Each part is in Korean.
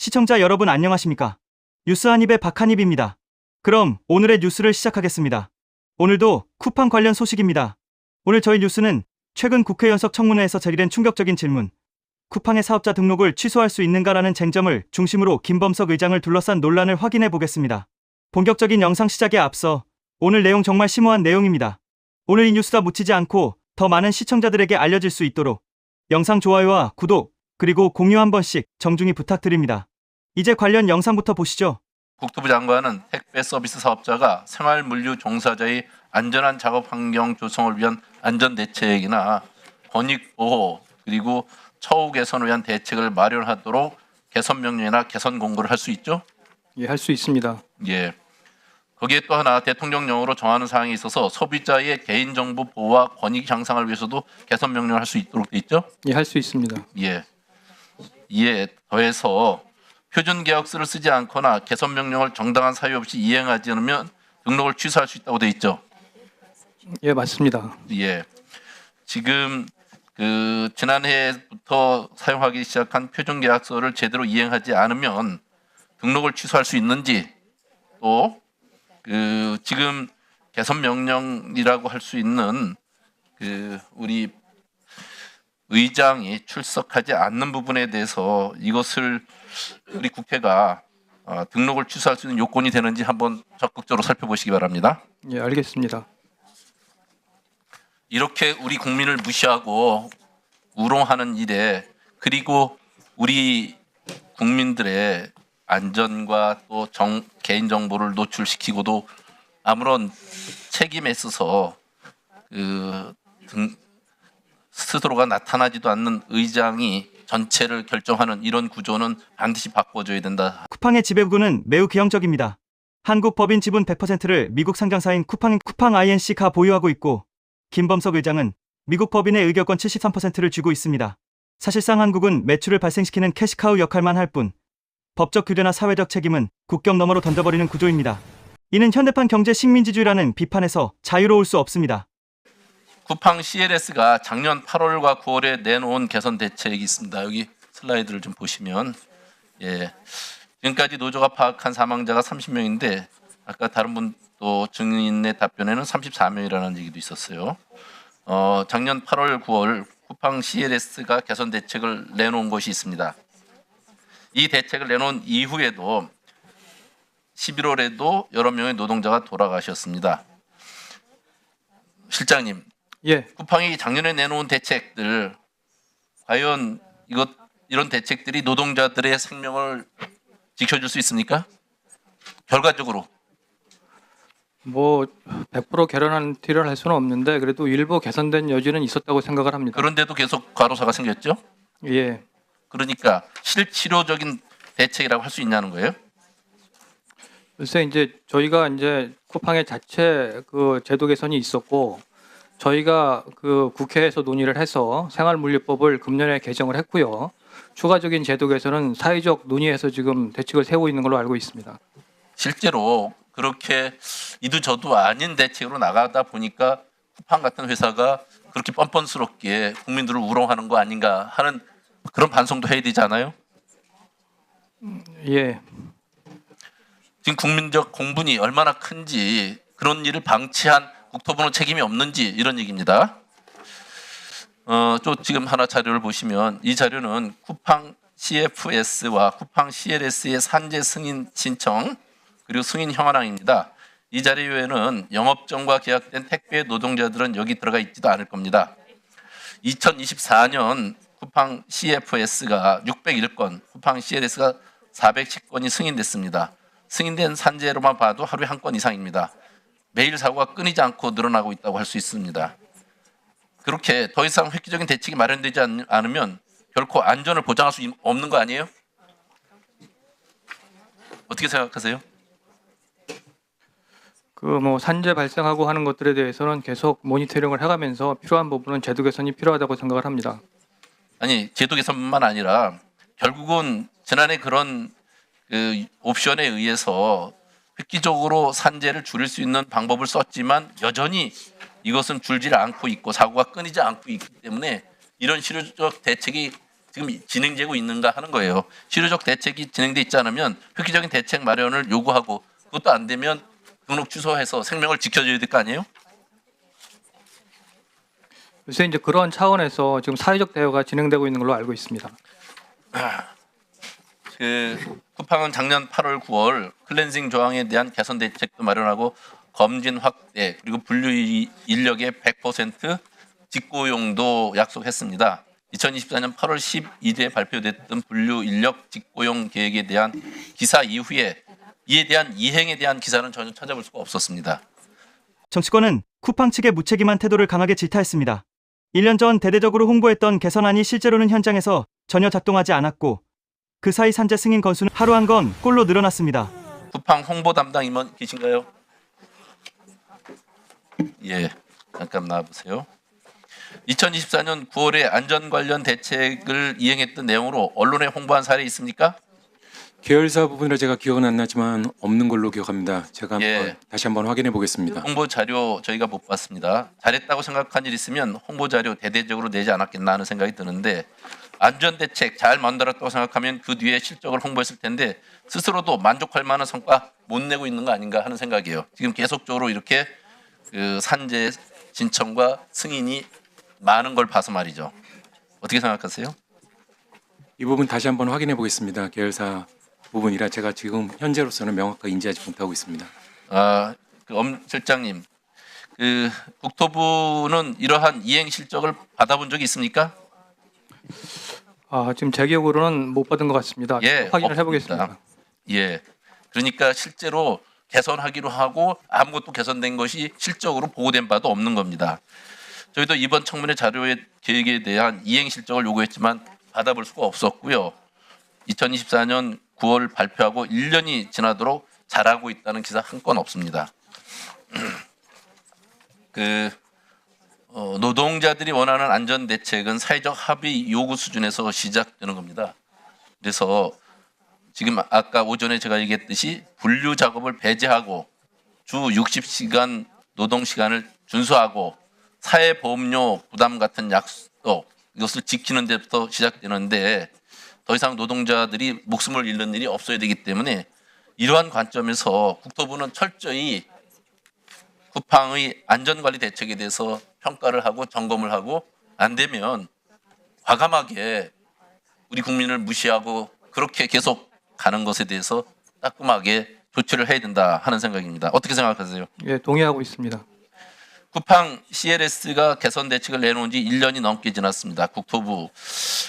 시청자 여러분 안녕하십니까? 뉴스 한입의 박한입입니다. 그럼 오늘의 뉴스를 시작하겠습니다. 오늘도 쿠팡 관련 소식입니다. 오늘 저희 뉴스는 최근 국회 연석 청문회에서 제기된 충격적인 질문, 쿠팡의 사업자 등록을 취소할 수 있는가라는 쟁점을 중심으로 김범석 의장을 둘러싼 논란을 확인해 보겠습니다. 본격적인 영상 시작에 앞서 오늘 내용 정말 심오한 내용입니다. 오늘 이 뉴스가 묻히지 않고 더 많은 시청자들에게 알려질 수 있도록 영상 좋아요와 구독, 그리고 공유 한 번씩 정중히 부탁드립니다. 이제 관련 영상부터 보시죠. 국토부 장관은 택배 서비스 사업자가 생활물류 종사자의 안전한 작업 환경 조성을 위한 안전대책이나 권익보호 그리고 처우 개선을 위한 대책을 마련하도록 개선 명령이나 개선 공고를 할 수 있죠? 예, 할 수 있습니다. 예. 거기에 또 하나 대통령령으로 정하는 사항이 있어서 소비자의 개인정보 보호와 권익 향상을 위해서도 개선 명령을 할 수 있도록 돼 있죠? 예, 할 수 있습니다. 예. 이에 더해서 표준 계약서를 쓰지 않거나 개선 명령을 정당한 사유 없이 이행하지 않으면 등록을 취소할 수 있다고 돼 있죠. 예, 맞습니다. 예. 지금 지난해부터 사용하기 시작한 표준 계약서를 제대로 이행하지 않으면 등록을 취소할 수 있는지, 또 지금 개선 명령이라고 할 수 있는 우리 의장이 출석하지 않는 부분에 대해서 이것을 우리 국회가 등록을 취소할 수 있는 요건이 되는지 한번 적극적으로 살펴보시기 바랍니다. 예, 알겠습니다. 이렇게 우리 국민을 무시하고 우롱하는 일에, 그리고 우리 국민들의 안전과 또 개인정보를 노출시키고도 아무런 책임에 있어서 스스로가 나타나지도 않는 의장이 전체를 결정하는 이런 구조는 반드시 바꿔줘야 된다. 쿠팡의 지배구조는 매우 기형적입니다. 한국 법인 지분 100%를 미국 상장사인 쿠팡 INC가 보유하고 있고, 김범석 의장은 미국 법인의 의결권 73%를 쥐고 있습니다. 사실상 한국은 매출을 발생시키는 캐시카우 역할만 할 뿐, 법적 규제나 사회적 책임은 국경 너머로 던져버리는 구조입니다. 이는 현대판 경제 식민지주의라는 비판에서 자유로울 수 없습니다. 쿠팡 CLS가 작년 8월과 9월에 내놓은 개선 대책이 있습니다. 여기 슬라이드를 좀 보시면, 예, 지금까지 노조가 파악한 사망자가 30명인데 아까 다른 분 또 증인의 답변에는 34명이라는 얘기도 있었어요. 작년 8월, 9월 쿠팡 CLS가 개선 대책을 내놓은 것이 있습니다. 이 대책을 내놓은 이후에도 11월에도 여러 명의 노동자가 돌아가셨습니다. 실장님, 예, 쿠팡이 작년에 내놓은 대책들, 과연 이런 대책들이 노동자들의 생명을 지켜줄 수 있습니까? 결과적으로. 100% 개런티를 할 수는 없는데 그래도 일부 개선된 여지는 있었다고 생각을 합니다. 그런데도 계속 과로사가 생겼죠? 예, 그러니까 실치료적인 대책이라고 할 수 있냐는 거예요? 글쎄 이제 저희가 이제 쿠팡의 자체 제도 개선이 있었고, 저희가 국회에서 논의를 해서 생활물류법을 금년에 개정을 했고요. 추가적인 제도 개선은 사회적 논의에서 지금 대책을 세우고 있는 걸로 알고 있습니다. 실제로 그렇게 이도 저도 아닌 대책으로 나가다 보니까 쿠팡 같은 회사가 그렇게 뻔뻔스럽게 국민들을 우롱하는 거 아닌가 하는 그런 반성도 해야 되지 않아요? 예, 지금 국민적 공분이 얼마나 큰지, 그런 일을 방치한 국토부는 책임이 없는지, 이런 얘기입니다. 또 지금 하나 자료를 보시면, 이 자료는 쿠팡 CFS와 쿠팡 CLS의 산재 승인 신청 그리고 승인 현황입니다. 이 자료에는 영업정과 계약된 택배 노동자들은 여기 들어가 있지도 않을 겁니다. 2024년 쿠팡 CFS가 601건, 쿠팡 CLS가 410건이 승인됐습니다. 승인된 산재로만 봐도 하루에 한 건 이상입니다. 매일 사고가 끊이지 않고 늘어나고 있다고 할 수 있습니다. 그렇게 더 이상 획기적인 대책이 마련되지 않으면 결코 안전을 보장할 수 없는 거 아니에요? 어떻게 생각하세요? 산재 발생하고 하는 것들에 대해서는 계속 모니터링을 해가면서 필요한 부분은 제도 개선이 필요하다고 생각을 합니다. 아니, 제도 개선뿐만 아니라 결국은 지난해 그런 옵션에 의해서 획기적으로 산재를 줄일 수 있는 방법을 썼지만 여전히 이것은 줄지 않고 있고 사고가 끊이지 않고 있기 때문에 이런 실효적 대책이 지금 진행되고 있는가 하는 거예요. 실효적 대책이 진행돼 있지 않으면 획기적인 대책 마련을 요구하고 그것도 안 되면 등록 취소해서 생명을 지켜줘야 될 거 아니에요? 요새 이제 그런 차원에서 지금 사회적 대화가 진행되고 있는 걸로 알고 있습니다. 쿠팡은 작년 8월 9월 클렌징 조항에 대한 개선 대책도 마련하고 검진 확대 그리고 분류 인력의 100% 직고용도 약속했습니다. 2024년 8월 12일에 발표됐던 분류 인력 직고용 계획에 대한 기사 이후에 이에 대한 이행에 대한 기사는 전혀 찾아볼 수가 없었습니다. 정치권은 쿠팡 측의 무책임한 태도를 강하게 질타했습니다. 1년 전 대대적으로 홍보했던 개선안이 실제로는 현장에서 전혀 작동하지 않았고 그 사이 산재 승인 건수는 하루 한 건 꼴로 늘어났습니다. 쿠팡 홍보 담당 임원 계신가요? 예, 잠깐 나와보세요. 2024년 9월에 안전 관련 대책을 이행했던 내용으로 언론에 홍보한 사례 있습니까? 계열사 부분이라 제가 기억은 안 나지만 없는 걸로 기억합니다. 제가 예. 다시 한번 확인해 보겠습니다. 홍보 자료 저희가 못 봤습니다. 잘했다고 생각한 일 있으면 홍보 자료 대대적으로 내지 않았겠나 하는 생각이 드는데 안전 대책 잘 만들었다고 생각하면 그 뒤에 실적을 홍보했을 텐데 스스로도 만족할 만한 성과 못 내고 있는 거 아닌가 하는 생각이에요. 지금 계속적으로 이렇게 그 산재 신청과 승인이 많은 걸 봐서 말이죠. 어떻게 생각하세요? 이 부분 다시 한번 확인해 보겠습니다. 계열사 부분이라 제가 지금 현재로서는 명확하게 인지하지 못하고 있습니다. 엄 실장님, 국토부는 이러한 이행 실적을 받아본 적이 있습니까? 지금 제 기억으로는 못 받은 것 같습니다. 예, 확인을 없습니다. 해보겠습니다. 예, 그러니까 실제로 개선하기로 하고 아무것도 개선된 것이 실적으로 보고된 바도 없는 겁니다. 저희도 이번 청문회 자료의 계획에 대한 이행 실적을 요구했지만 받아볼 수가 없었고요. 2024년 9월 발표하고 1년이 지나도록 잘하고 있다는 기사 한 건 없습니다. 노동자들이 원하는 안전 대책은 사회적 합의 요구 수준에서 시작되는 겁니다. 그래서 지금 아까 오전에 제가 얘기했듯이 분류 작업을 배제하고 주 60시간 노동 시간을 준수하고 사회보험료 부담 같은 약속 이것을 지키는 데부터 시작되는데 더 이상 노동자들이 목숨을 잃는 일이 없어야 되기 때문에 이러한 관점에서 국토부는 철저히 쿠팡의 안전관리 대책에 대해서 평가를 하고 점검을 하고 안 되면 과감하게 우리 국민을 무시하고 그렇게 계속 가는 것에 대해서 따끔하게 조치를 해야 된다 하는 생각입니다. 어떻게 생각하세요? 예, 동의하고 있습니다. 쿠팡 CLS가 개선 대책을 내놓은 지 1년이 넘게 지났습니다. 국토부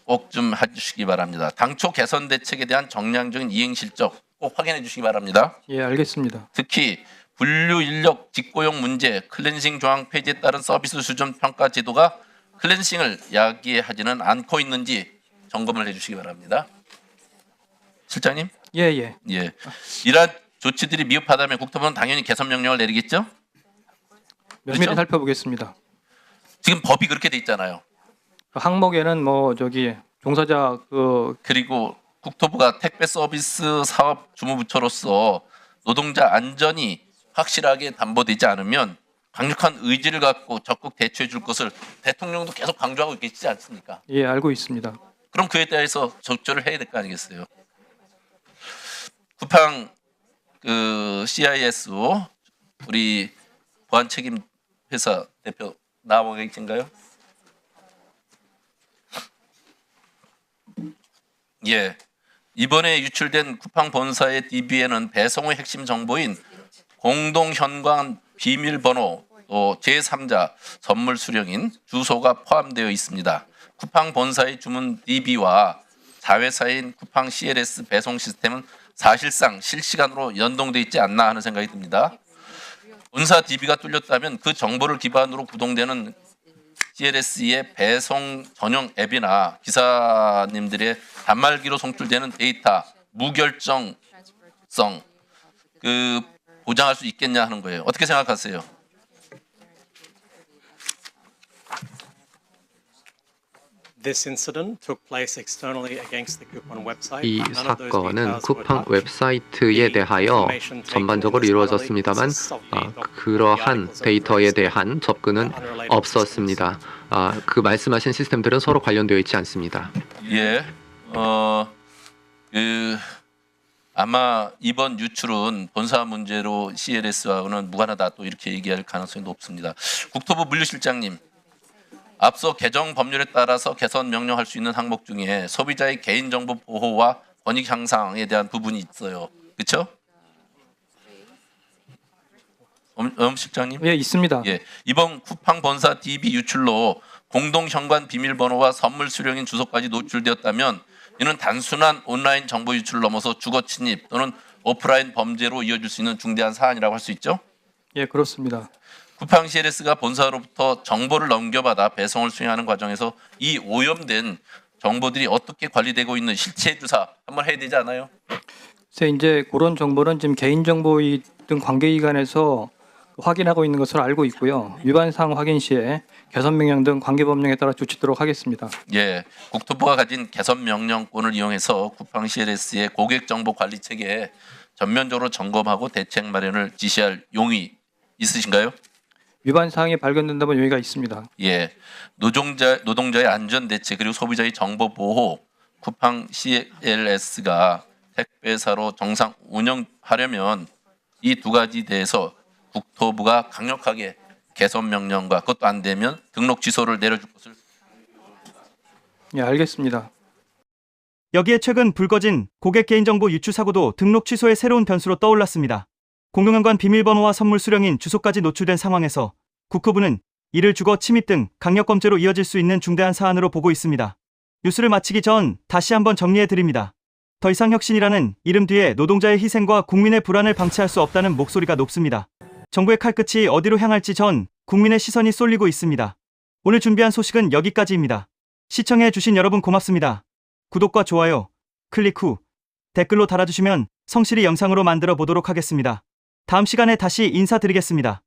꼭 좀 해주시기 바랍니다. 당초 개선 대책에 대한 정량적인 이행 실적 꼭 확인해 주시기 바랍니다. 예, 알겠습니다. 특히 분류 인력 직고용 문제, 클렌싱 조항 폐지에 따른 서비스 수준 평가 제도가 클렌싱을 야기하지는 않고 있는지 점검을 해주시기 바랍니다. 실장님? 예. 예. 이러한 조치들이 미흡하다면 국토부는 당연히 개선 명령을 내리겠죠? 면밀히 그렇죠? 살펴보겠습니다. 지금 법이 그렇게 돼 있잖아요. 그 항목에는 종사자 그리고 국토부가 택배 서비스 사업 주무부처로서 노동자 안전이 확실하게 담보되지 않으면 강력한 의지를 갖고 적극 대처해 줄 것을 대통령도 계속 강조하고 계시지 않습니까? 예, 알고 있습니다. 그럼 그에 대해서 조처를 해야 될 거 아니겠어요? 쿠팡 CISO 우리 보안 책임 회사 대표 나와 계신가요? 예. 이번에 유출된 쿠팡 본사의 DB에는 배송의 핵심 정보인 공동 현관 비밀번호 또 제3자 선물 수령인 주소가 포함되어 있습니다. 쿠팡 본사의 주문 DB와 자회사인 쿠팡 CLS 배송 시스템은 사실상 실시간으로 연동돼 있지 않나 하는 생각이 듭니다. 본사 DB가 뚫렸다면 그 정보를 기반으로 구동되는 CLS의 배송 전용 앱이나 기사님들의 단말기로 송출되는 데이터 무결정성 보장할 수 있겠냐 하는 거예요. 어떻게 생각하세요? This incident took place externally against the Coupang website. 이 None of those 사건은 details were 쿠팡 touched. 웹사이트에 대하여 전반적으로 이루어졌습니다만 그러한 데이터에 대한 접근은 없었습니다. 그 말씀하신 시스템들은 서로 관련되어 있지 않습니다. 예, 아마 이번 유출은 본사 문제로 CLS와는 무관하다 또 이렇게 얘기할 가능성이 높습니다. 국토부 물류실장님, 앞서 개정 법률에 따라서 개선 명령할 수 있는 항목 중에 소비자의 개인정보 보호와 권익 향상에 대한 부분이 있어요. 그렇죠? 엄 실장님? 예, 있습니다. 예, 이번 쿠팡 본사 DB 유출로 공동 현관 비밀번호와 선물 수령인 주소까지 노출되었다면 이는 단순한 온라인 정보 유출을 넘어서 주거 침입 또는 오프라인 범죄로 이어질 수 있는 중대한 사안이라고 할 수 있죠. 예, 그렇습니다. 쿠팡 CLS가 본사로부터 정보를 넘겨받아 배송을 수행하는 과정에서 이 오염된 정보들이 어떻게 관리되고 있는 실체 조사 한번 해야 되지 않아요? 그래서 이제 그런 정보는 지금 개인정보위 등 관계기관에서 확인하고 있는 것으로 알고 있고요. 위반 사항 확인 시에 개선 명령 등 관계 법령에 따라 조치토록 하겠습니다. 예, 국토부가 가진 개선 명령권을 이용해서 쿠팡 CLS의 고객 정보 관리 체계에 전면적으로 점검하고 대책 마련을 지시할 용의 있으신가요? 위반 사항이 발견된다면 용의가 있습니다. 예, 노동자의 안전 대책 그리고 소비자의 정보 보호, 쿠팡 CLS가 택배사로 정상 운영하려면 이 두 가지 대해서 국토부가 강력하게 개선 명령과 그것도 안 되면 등록 취소를 내려줄 것을. 예, 알겠습니다. 여기에 최근 불거진 고객 개인정보 유출 사고도 등록 취소의 새로운 변수로 떠올랐습니다. 공동현관 비밀번호와 선물 수령인 주소까지 노출된 상황에서 국토부는 이를 주거 침입 등 강력범죄로 이어질 수 있는 중대한 사안으로 보고 있습니다. 뉴스를 마치기 전 다시 한번 정리해드립니다. 더 이상 혁신이라는 이름 뒤에 노동자의 희생과 국민의 불안을 방치할 수 없다는 목소리가 높습니다. 정부의 칼끝이 어디로 향할지 전 국민의 시선이 쏠리고 있습니다. 오늘 준비한 소식은 여기까지입니다. 시청해주신 여러분 고맙습니다. 구독과 좋아요, 클릭 후 댓글로 달아주시면 성실히 영상으로 만들어 보도록 하겠습니다. 다음 시간에 다시 인사드리겠습니다.